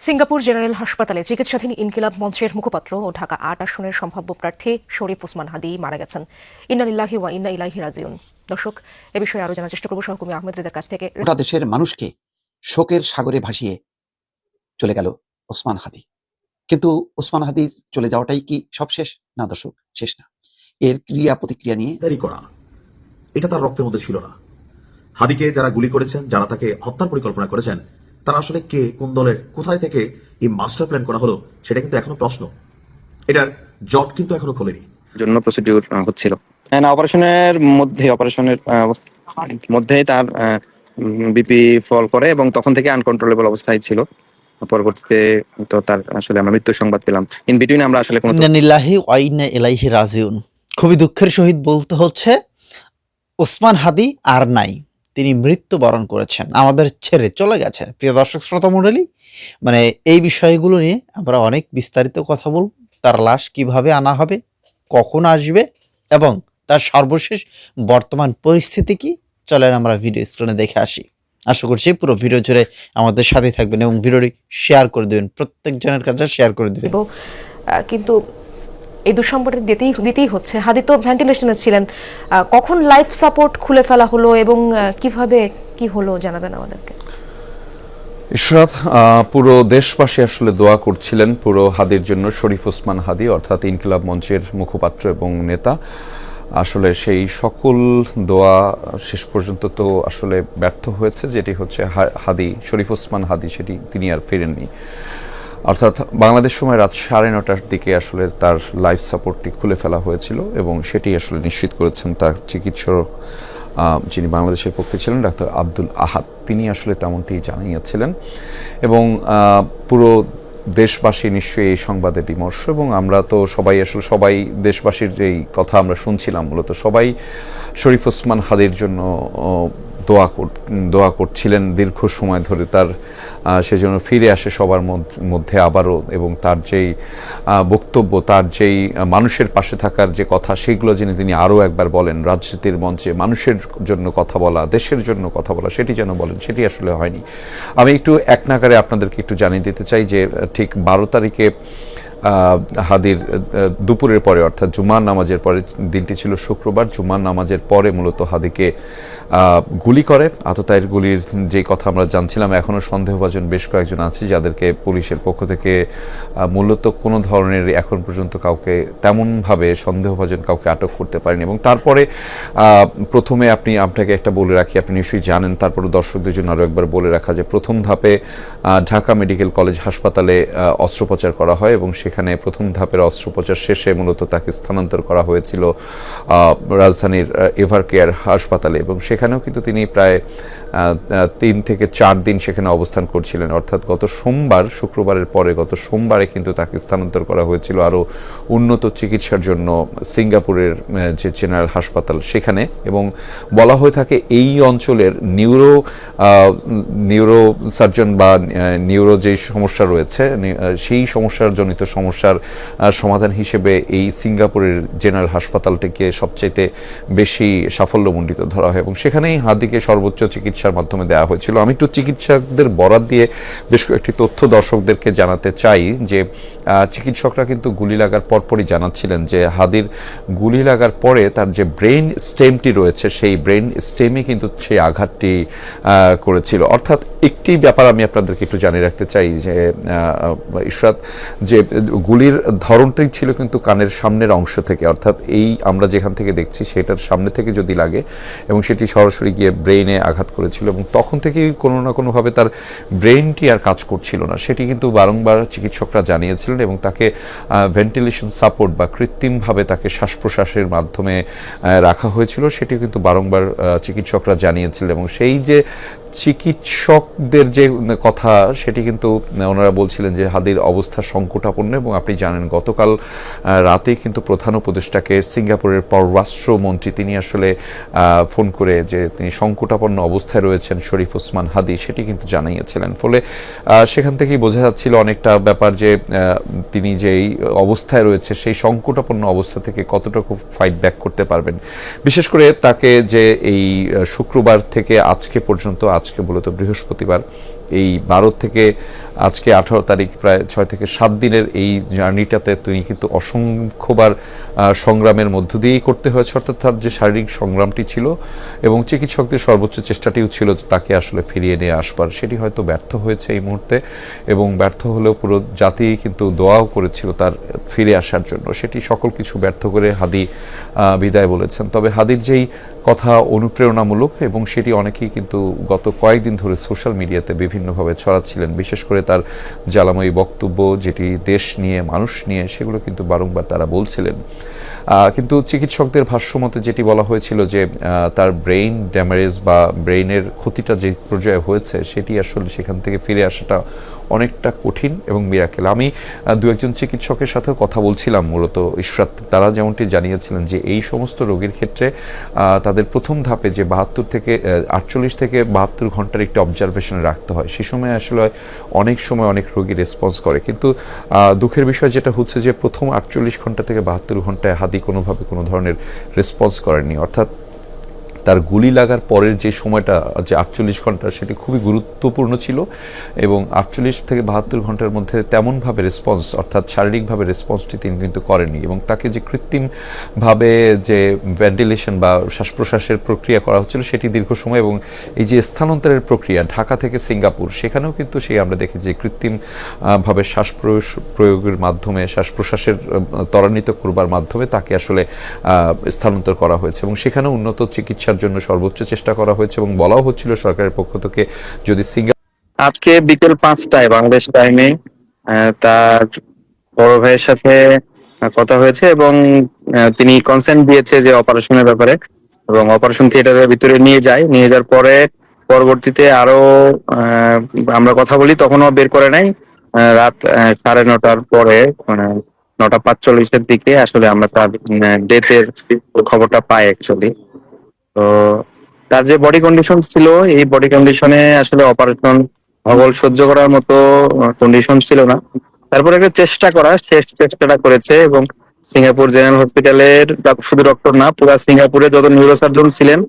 Singapore general হাসপাতালে চিকিৎসাধীন ইনকিলাব মঞ্চের মুখপাত্র ও ঢাকা ৮ আসনের সম্ভাব্য প্রার্থী শরীফ ওসমান হাদী মারা গেছেন। ইন্না লিল্লাহি ওয়া ইন্না ইলাইহি রাজিউন। দর্শক, এ বিষয়ে আরো জানার চেষ্টা করব সহকর্মী আহমেদ রেজার কাছ থেকে। গোটা দেশের মানুষকে শোকের সাগরে ভাসিয়ে চলে গেল ওসমান হাদী। কিন্তু ওসমান হাদীর চলে যাওয়াটাই কি সব শেষ? না দর্শক, শেষ না। এর ক্রিয়া প্রতিক্রিয়া নিয়ে করা এটা তার রক্তের মধ্যে ছিল না। হাদীকে যারা গুলি করেছেন, যারা তাকে হত্যার পরিকল্পনা করেছেন, তারা আসলে কে, কোন দলের, কোথায় থেকে এই মাস্টার প্ল্যান করা হলো, সেটা কিন্তু এখনো প্রশ্ন। এটার জট কিন্তু এখনো খোলেনি। জন্য প্রসিডিউর হচ্ছিল না, অপারেশনের মধ্যেই তার বিপি ফল করে এবং তখন থেকে আনকন্ট্রোলেবল অবস্থায় ছিল। পরবর্তীতে তো তার আসলে আমরা মৃত্যুর সংবাদ পেলাম। ইন বিটুইন আমরা আসলে কোনো ইন্না লিল্লাহি ওয়া ইন্না ইলাইহি রাজিউন। খুবই দুঃখের সহিত বলতে হচ্ছে, ওসমান হাদী আর নাই, তিনি মৃত্যুবরণ করেছেন, আমাদের ছেড়ে চলে গেছেন। প্রিয় দর্শক শ্রোতা মণ্ডলী, এই বিষয়গুলো নিয়ে আমরা অনেক বিস্তারিত কথা বলব। তার লাশ কিভাবে আনা হবে, কখন আসবে এবং তার সর্বশেষ বর্তমান পরিস্থিতি কি, চলেন আমরা ভিডিও স্ক্রিনে দেখে আসি। আশা করছি পুরো ভিডিও জুড়ে আমাদের সাথে থাকবেন এবং ভিডিওটি শেয়ার করে দেবেন, প্রত্যেকজনের কাছে শেয়ার করে দেবেন। কিন্তু এই দুঃসংবাদটা দিতেই হচ্ছে। হাদী তো ভেন্টিলেশনে ছিলেন, কখন লাইফ সাপোর্ট খুলে ফেলা হলো এবং কিভাবে কি হলো জানাবেন আমাদেরকে। ইশরাত, পুরো দেশবাসী আসলে দোয়া করছিলেন পুরো হাদীর জন্য। শরীফ ওসমান হাদী অর্থাৎ ইনকিলাব মঞ্চের মুখপাত্র এবং নেতা, আসলে সেই সকল দোয়া শেষ পর্যন্ত তো আসলে ব্যর্থ হয়েছে। যেটি হচ্ছে হাদী, শরীফ ওসমান হাদী, সেটি তিনি আর ফেরেননি। অর্থাৎ বাংলাদেশ সময় রাত 9:30টার দিকে আসলে তার লাইফ সাপোর্টটি খুলে ফেলা হয়েছিল এবং সেটি আসলে নিশ্চিত করেছেন তার চিকিৎসক, যিনি বাংলাদেশের পক্ষে ছিলেন, ডাক্তার আব্দুল আহাদ। তিনি আসলে তেমনটি জানিয়েছিলেন এবং পুরো দেশবাসী নিশ্চয়ই এই সংবাদে বিমর্ষ। এবং আমরা তো সবাই দেশবাসীর যেই কথা আমরা শুনছিলাম, মূলত সবাই শরীফ ওসমান হাদীর জন্য দোয়া করছিলেন দীর্ঘ সময় ধরে, তার সেজন্য ফিরে আসে সবার মধ্যে আবারও, এবং তার যেই বক্তব্য, তার যেই মানুষের পাশে থাকার যে কথা, সেগুলো যেন তিনি আরও একবার বলেন। রাজনীতির মঞ্চে মানুষের জন্য কথা বলা, দেশের জন্য কথা বলা, সেটি যেন বলেন, সেটি আসলে হয়নি। আমি একটু এক নাগারে আপনাদেরকে একটু জানিয়ে দিতে চাই যে ঠিক 12 তারিখে হাদীর দুপুরের পরে, অর্থাৎ জুমার নামাজের পরে, দিনটি ছিল শুক্রবার, জুমার নামাজের পরে মূলত হাদীকে গুলি করে। আততায়ীর গুলির যে কথা আমরা জানছিলাম, এখনও সন্দেহভাজন বেশ কয়েকজন আছে যাদেরকে পুলিশের পক্ষ থেকে মূলত কোনো ধরনের এখন পর্যন্ত কাউকে তেমনভাবে সন্দেহভাজন কাউকে আটক করতে পারেনি। এবং তারপরে প্রথমে আপনাকে একটা বলে রাখি, আপনি নিশ্চয়ই জানেন, তারপরে দর্শকদের জন্য আরও একবার বলে রাখা, যে প্রথম ধাপে ঢাকা মেডিকেল কলেজ হাসপাতালে অস্ত্রোপচার করা হয় এবং সেখানে প্রথম ধাপের অস্ত্রোপচার শেষে মূলত তাকে স্থানান্তর করা হয়েছিল রাজধানীর এভারকেয়ার হাসপাতালে। এবং সেখানেও কিন্তু তিনি প্রায় 3 থেকে 4 দিন সেখানে অবস্থান করছিলেন। অর্থাৎ গত সোমবার, শুক্রবারের পরে গত সোমবারে কিন্তু তাকে স্থানান্তর করা হয়েছিল আরও উন্নত চিকিৎসার জন্য সিঙ্গাপুরের যে জেনারেল হাসপাতাল সেখানে। এবং বলা হয়ে থাকে এই অঞ্চলের নিউরো সার্জন বা নিউরো যে সমস্যা রয়েছে, সেই সমস্যার সমাধান হিসেবে এই সিঙ্গাপুরের জেনারেল হাসপাতালটিকে সবচাইতে বেশি সাফল্যমণ্ডিত ধরা হয় এবং সেখানেই হাদীকে সর্বোচ্চ চিকিৎসার মাধ্যমে দেওয়া হয়েছিল। আমি একটু চিকিৎসকদের বরাত দিয়ে বেশ কয়েকটি তথ্য দর্শকদেরকে জানাতে চাই যে চিকিৎসকরা কিন্তু গুলি লাগার পরপরই জানাচ্ছিলেন যে হাদীর গুলি লাগার পরে তার যে ব্রেন স্টেমটি রয়েছে, সেই ব্রেন স্টেমে কিন্তু সেই আঘাতটি করেছিল। অর্থাৎ একটি ব্যাপার আমি আপনাদেরকে একটু জানিয়ে রাখতে চাই যে ইশরাত, যে গুলির ধরনটাই ছিল কিন্তু কানের সামনের অংশ থেকে, অর্থাৎ এই আমরা যেখান থেকে দেখছি সেটার সামনে থেকে যদি লাগে এবং সেটি সরাসরি গিয়ে ব্রেইনে আঘাত করেছিল এবং তখন থেকেই কোনো না কোনোভাবে তার ব্রেইনটি আর কাজ করছিল না। সেটি কিন্তু বারংবার চিকিৎসকরা জানিয়েছিলেন এবং তাকে ভেন্টিলেশন সাপোর্ট বা কৃত্রিমভাবে তাকে শ্বাস প্রশ্বাসের মাধ্যমে রাখা হয়েছিল, সেটি কিন্তু বারংবার চিকিৎসকরা জানিয়েছিলেন। এবং সেই যে চিকিৎসকদের যে কথা, সেটি কিন্তু ওনারা বলছিলেন যে হাদীর অবস্থা সংকটাপন্ন। এবং আপনি জানেন গতকাল রাতে কিন্তু প্রধান উপদেষ্টাকে সিঙ্গাপুরের পররাষ্ট্রমন্ত্রী তিনি আসলে ফোন করে যে তিনি সংকটাপন্ন অবস্থায় রয়েছেন শরীফ ওসমান হাদী, সেটি কিন্তু জানিয়েছিলেন। ফলে সেখান থেকেই বোঝা যাচ্ছিল অনেকটা ব্যাপার যে তিনি যেই অবস্থায় রয়েছে সেই সংকটাপন্ন অবস্থা থেকে কতটুকু ফাইট ব্যাক করতে পারবেন। বিশেষ করে তাকে যে এই শুক্রবার থেকে আজকে পর্যন্ত, আজকে মূলত বৃহস্পতিবার, এই 12 থেকে আজকে 18 তারিখ, প্রায় 6 থেকে 7 দিনের এই জার্নিটাতে তিনি কিন্তু অসংখ্যবার সংগ্রামের মধ্য দিয়েই করতে হয়েছে, অর্থাৎ তার যে শারীরিক সংগ্রামটি ছিল এবং চিকিৎসকদের সর্বোচ্চ চেষ্টাটিও ছিল তাকে আসলে ফিরিয়ে নিয়ে আসবার, সেটি হয়তো ব্যর্থ হয়েছে এই মুহূর্তে, এবং ব্যর্থ হলেও পুরো জাতি কিন্তু দোয়াও করেছিল তার ফিরে আসার জন্য। সেটি সকল কিছু ব্যর্থ করে হাদি বিদায় বলেছেন। তবে হাদির যেই কথা অনুপ্রেরণামূলক, এবং সেটি অনেকেই কিন্তু গত কয়েকদিন ধরে সোশ্যাল মিডিয়াতে বিভিন্নভাবে ছড়াচ্ছিলেন, বিশেষ করে তার জ্বালাময়ী বক্তব্য যেটি দেশ নিয়ে, মানুষ নিয়ে, সেগুলো কিন্তু বারংবার তারা বলছিলেন। কিন্তু চিকিৎসকদের ভাষ্যমতে যেটি বলা হয়েছিল যে তার ব্রেইন ড্যামেজ বা ব্রেইনের ক্ষতিটা যে পর্যায়ে হয়েছে, সেটি আসলে সেখান থেকে ফিরে আসাটা অনেকটা কঠিন এবং মিরাকেল। আমি দু একজন চিকিৎসকের সাথেও কথা বলছিলাম, মূলত ইশরাত, তারা যেমনটি জানিয়েছিলেন যে এই সমস্ত রোগীর ক্ষেত্রে তাদের প্রথম ধাপে যে 48 থেকে 72 ঘন্টার একটি অবজারভেশনে রাখতে হয়, সেই সময় আসলে অনেক সময় অনেক রোগী রেসপন্স করে, কিন্তু দুঃখের বিষয় যেটা হচ্ছে যে প্রথম 48 ঘন্টা থেকে 72 ঘন্টায় হাদি কোনোভাবে কোনো ধরনের রেসপন্স করেননি। অর্থাৎ তার গুলি লাগার পরের যে সময়টা, যে 48 ঘন্টা, সেটি খুবই গুরুত্বপূর্ণ ছিল, এবং 48 থেকে 72 ঘন্টার মধ্যে তেমনভাবে রেসপন্স, অর্থাৎ শারীরিকভাবে রেসপন্সটি তিনি কিন্তু করেননি, এবং তাকে যে কৃত্রিমভাবে যে ভেন্টিলেশন বা শ্বাস প্রশ্বাসের প্রক্রিয়া করা হচ্ছিল সেটি দীর্ঘ সময়, এবং এই যে স্থানান্তরের প্রক্রিয়া ঢাকা থেকে সিঙ্গাপুর, সেখানেও কিন্তু সেই আমরা দেখি যে কৃত্রিমভাবে শ্বাস প্রয়োগের মাধ্যমে, শ্বাস প্রশ্বাসের ত্বরান্বিত করবার মাধ্যমে তাকে আসলে স্থানান্তর করা হয়েছে, এবং সেখানে উন্নত চিকিৎসার জন্য সর্বোচ্চ চেষ্টা করা হয়েছে, এবং বলাও হচ্ছিল সরকারের পক্ষ থেকে যদি আজকে বিকেল 5টায় বাংলাদেশ টাইমে তার বড় ভাইয়ের সাথে কথা হয়েছে, এবং তিনি কনসেন্ট দিয়েছে যে অপারেশনের ব্যাপারে, এবং অপারেশন থিয়েটারের ভিতরে নিয়ে যাওয়ার পরে পরবর্তীতে আরো আমরা কথা বলি, তখনও বের করে নাই। রাত 9:30 পরে, 9:45 দিকে আসলে আমরা তার ডেথের খবরটা পাই অ্যাকচুয়ালি। তো তার যে বডি কন্ডিশন ছিল, এই বডি কন্ডিশনে আসলে অপারেশন হবল সহ্য করার মতো কন্ডিশন ছিল না। তারপরে একটা শেষ চেষ্টাটা করেছে, এবং সিঙ্গাপুর জেনারেল হসপিটালের শুধু ডক্টর না, পুরো সিঙ্গাপুরে যত নিউরোসার্জন ছিলেন,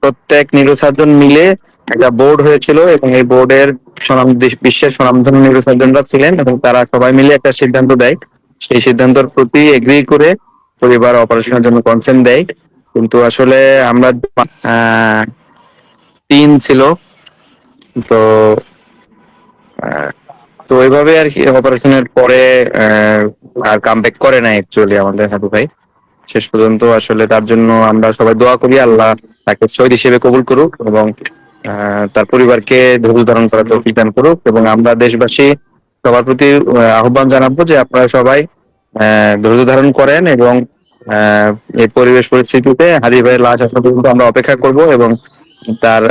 প্রত্যেক নিউরোসার্জন মিলে একটা বোর্ড হয়েছিল, এবং এই বোর্ডের বিশ্বের স্বনামধন্য নিউরোসার্জনরা ছিলেন, এবং তারা সবাই মিলে একটা সিদ্ধান্ত দেয়। সেই সিদ্ধান্তের প্রতি এগ্রি করে পরিবার অপারেশনের জন্য কনসেন্ট দেয়। কিন্তু আসলে আমরা 3 ছিল, তো তো ওইভাবে আর কি অপারেশনের পরে আর কামব্যাক করে না অ্যাকচুয়ালি আমাদের হাবু ভাই। শেষ পর্যন্ত আসলে তার জন্য আমরা সবাই দোয়া করি, আল্লাহ তাকে শহীদ হিসেবে কবুল করুক, এবং তার পরিবারকে ধৈর্য ধারণ করার তৌফিক দান করুক। এবং আমরা দেশবাসী সবার প্রতি আহ্বান জানাবো যে আপনারা সবাই ধৈর্য ধারণ করেন, এবং এই পরিবেশ পরিস্থিতিতে হাদি ভাইয়ের লাশ আসা পর্যন্ত আমরা অপেক্ষা করব, এবং তার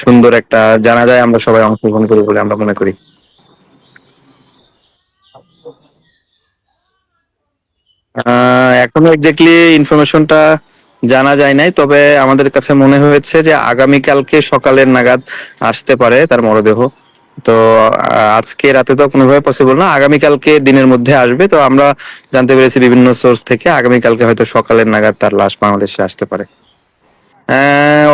সুন্দর একটা জানাজায় আমরা সবাই অংশগ্রহণ করি বলে আমরা মনে করি। এখনো এক্স্যাক্টলি ইনফরমেশনটা জানা যায় নাই, তবে আমাদের কাছে মনে হয়েছে যে আগামীকালকে সকালের নাগাদ আসতে পারে তার মরদেহ। তো আজকে রাতে তো কোনোভাবে পসিবল না, আগামীকালকে দিনের মধ্যে আসবে। তো আমরা জানতে পেরেছি বিভিন্ন সোর্স থেকে আগামীকালকে হয়তো সকালের নাগাদ তার লাশ বাংলাদেশে আসতে পারে।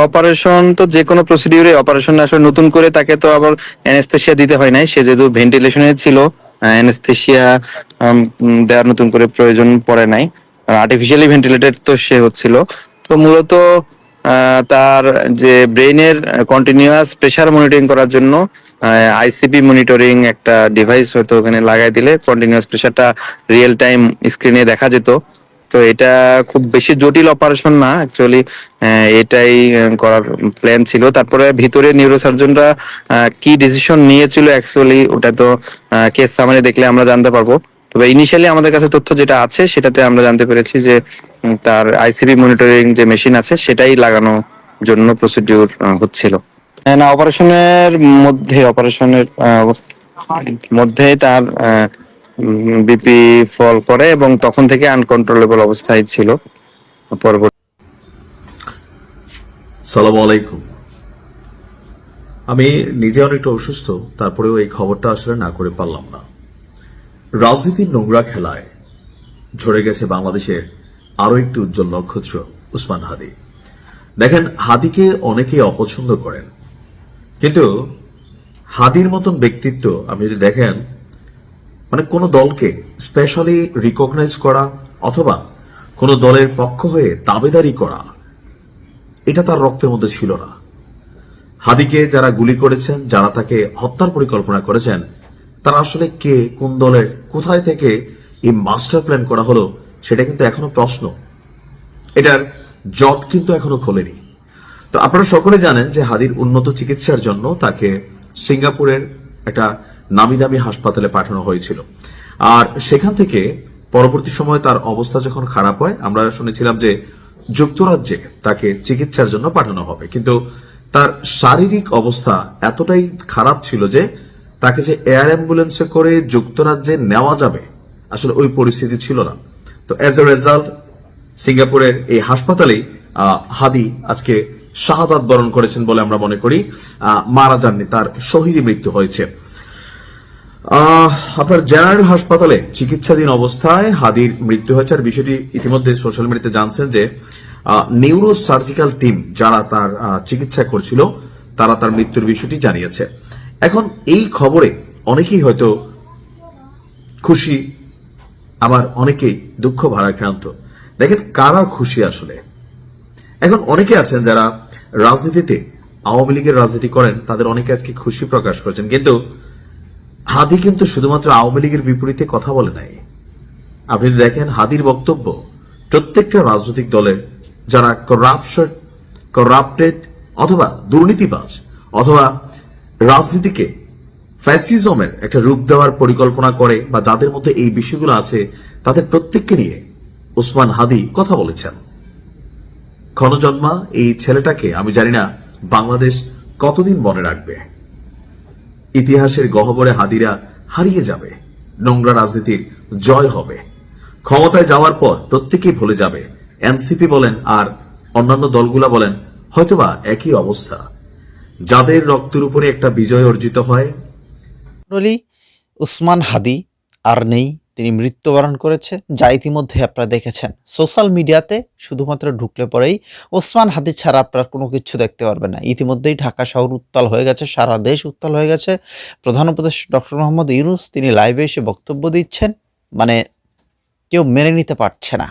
অপারেশন তো যে কোনো প্রসিডিউরে অপারেশন আসলে নতুন করে তাকে তো আবার অ্যানেস্থেসিয়া দিতে হয় নাই, সে যেহেতু ভেন্টিলেশনে ছিল, অ্যানেস্থেসিয়া দেওয়ার নতুন করে প্রয়োজন পড়ে নাই, আর্টিফিশিয়ালি ভেন্টিলেটেড তো সে হচ্ছিল। তো মূলত তার যে ব্রেইনের কন্টিনিউয়াস প্রেসার মনিটরিং করার জন্য আইসিপি মনিটরিং একটা ডিভাইস হয়তো ওখানে লাগাই দিলে কন্টিনিউয়াস প্রেসারটা রিয়েল টাইম স্ক্রিনে দেখা যেত। তো এটা খুব বেশি জটিল অপারেশন না অ্যাকচুয়ালি, এটাই করার প্ল্যান ছিল। তারপরে ভিতরে নিউরোসার্জনরা কি ডিসিশন নিয়েছিল অ্যাকচুয়ালি ওটা তো কেস সামারি দেখলে আমরা জানতে পারবো। তবে ইনিশিয়ালি আমাদের কাছে তথ্য যেটা আছে সেটাতে আমরা জানতে পেরেছি যে তার আইসিবি মনিটরিং যে মেশিন আছে সেটাই লাগানোর জন্য প্রসিডিউর হচ্ছিল। না, অপারেশনের মধ্যেই তার বিপি ফল করে, এবং তখন থেকে আনকন্ট্রোলেবল অবস্থায় ছিল। পরবর্তী সালাম আলাইকুম। আমি নিজে অনেকটা অসুস্থ, তারপরেও এই খবরটা আসলে না করে পারলাম না। রাজনীতির নোংরা খেলায় ঝরে গেছে বাংলাদেশের আরো একটি উজ্জ্বল নক্ষত্র উসমান হাদি। দেখেন, হাদিকে অনেকেই অপছন্দ করেন, কিন্তু হাদির মতন ব্যক্তিত্ব আপনি যদি দেখেন, মানে কোনো দলকে স্পেশালি রিকগনাইজ করা অথবা কোনো দলের পক্ষ হয়ে দাবেদারি করা, এটা তার রক্তের মধ্যে ছিল না। হাদিকে যারা গুলি করেছেন, যারা তাকে হত্যার পরিকল্পনা করেছেন, তারা আসলে কে, কোন দলের, কোথায় থেকে এই মাস্টার প্ল্যান করা হলো, সেটা কিন্তু এখনো প্রশ্ন। এটার জট কিন্তু এখনো খোলেনি। তো আপনারা সকলে জানেন যে হাদির উন্নত চিকিৎসার জন্য তাকে সিঙ্গাপুরের একটা নামি দামি হাসপাতালে পাঠানো হয়েছিল, আর সেখান থেকে পরবর্তী সময়ে তার অবস্থা যখন খারাপ হয়, আমরা শুনেছিলাম যে যুক্তরাজ্যে তাকে চিকিৎসার জন্য পাঠানো হবে, কিন্তু তার শারীরিক অবস্থা এতটাই খারাপ ছিল যে তাকে যে এয়ার অ্যাম্বুলেন্সে করে যুক্তরাজ্যে নেওয়া যাবে, আসলে ওই পরিস্থিতি ছিল না। তো অ্যাজ এ রেজাল্ট সিঙ্গাপুরের এই হাসপাতালেই হাদি আজকে শাহাদাত বরণ করেছেন বলে আমরা মনে করি। মারা যাননি, তার শহীদী মৃত্যু হয়েছে। আপনার জেনারেল হাসপাতালে চিকিৎসাধীন অবস্থায় হাদির মৃত্যু হয়েছে। আর বিষয়টি ইতিমধ্যে সোশ্যাল মিডিয়াতে জানছেন যে নিউরো সার্জিক্যাল টিম যারা তার চিকিৎসা করছিল, তারা তার মৃত্যুর বিষয়টি জানিয়েছে। এখন এই খবরে অনেকেই হয়তো খুশি, আবার অনেকেই দুঃখ ভারাক্রান্ত। দেখেন কারা খুশি আসলে। এখন অনেকে আছেন যারা রাজনীতিতে আওয়ামী লীগের রাজনীতি করেন, তাদের অনেকে আজকে খুশি প্রকাশ করেছেন, কিন্তু হাদি কিন্তু শুধুমাত্র আওয়ামী লীগের বিপরীতে কথা বলে নাই। আপনি দেখেন হাদির বক্তব্য প্রত্যেকটা রাজনৈতিক দলের যারা করাপ্টেড অথবা দুর্নীতিবাজ অথবা রাজনীতিকে ফ্যাসিজমের একটা রূপ দেওয়ার পরিকল্পনা করে বা যাদের মধ্যে এই বিষয়গুলো আছে, তাদের প্রত্যেককে নিয়ে ওসমান হাদি কথা বলেছেন। ক্ষণজন্মা এই ছেলেটাকে আমি জানি না বাংলাদেশ কতদিন মনে রাখবে। ইতিহাসের গহ্বরে হাদিরা হারিয়ে যাবে, নোংরা রাজনীতির জয় হবে। ক্ষমতায় যাওয়ার পর প্রত্যেকেই ভুলে যাবে। এনসিপি বলেন আর অন্যান্য দলগুলা বলেন, হয়তোবা একই অবস্থা। যাদের রক্তের উপরে একটা বিজয় অর্জিত হয়। ওসমান হাদি আর নেই, তিনি মৃত্যুবরণ করেছে, যা ইতিমধ্যে আপনারা দেখেছেন সোশ্যাল মিডিয়াতে। শুধুমাত্র ঢুকলে পরেই ওসমান হাদি ছাড়া আপনারা কোনো কিছু দেখতে পারবেন না। ইতিমধ্যেই ঢাকা শহর উত্তাল হয়ে গেছে, সারা দেশ উত্তাল হয়ে গেছে। প্রধান উপদেষ্টা ডক্টর মোহাম্মদ ইউনূস তিনি লাইভে এসে বক্তব্য দিচ্ছেন, মানে কেউ মেনে নিতে পারছে না।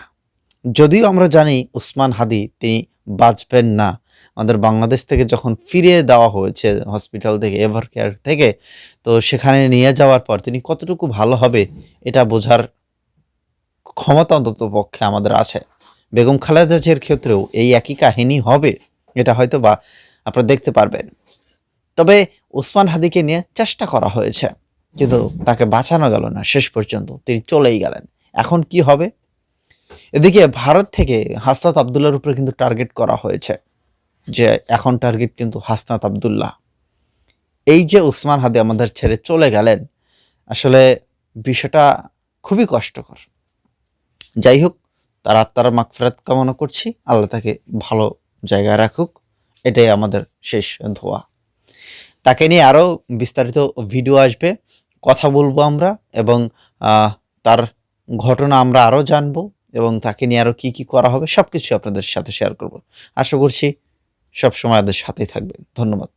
যদিও আমরা জানি ওসমান হাদি তিনি বাঁচবেন না। আমাদের বাংলাদেশ থেকে যখন ফিরিয়ে দেওয়া হয়েছে হসপিটাল থেকে, এভার কেয়ার থেকে, তো সেখানে নিয়ে যাওয়ার পর তিনি কতটুকু ভালো হবে এটা বোঝার ক্ষমতা অন্তত পক্ষে আমাদের আছে। বেগম খালেদা জিয়ার ক্ষেত্রেও এই একই কাহিনী হবে, এটা হয়তো বা আপনারা দেখতে পারবেন। তবে ওসমান হাদিকে নিয়ে চেষ্টা করা হয়েছে, কিন্তু তাকে বাঁচানো গেল না। শেষ পর্যন্ত তিনি চলেই গেলেন। এখন কি হবে? এদিকে ভারত থেকে হাসনাত আবদুল্লাহর উপরে কিন্তু টার্গেট করা হয়েছে, যে এখন টার্গেট কিন্তু হাসনাত আবদুল্লাহ। এই যে ওসমান হাদি আমাদের ছেড়ে চলে গেলেন, আসলে বিষয়টা খুবই কষ্টকর। যাই হোক, তার আত্মার মাগফিরাত কামনা করছি, আল্লাহ তাকে ভালো জায়গায় রাখুক, এটাই আমাদের শেষ দোয়া। তাকে নিয়ে আরও বিস্তারিত ভিডিও আসবে, কথা বলবো আমরা, এবং তার ঘটনা আমরা আরও জানবো, এবং তাকে নিয়ে আরও কী কী করা হবে সব কিছু আপনাদের সাথে শেয়ার করব। আশা করছি সবসময় আমাদের সাথেই থাকবেন। ধন্যবাদ।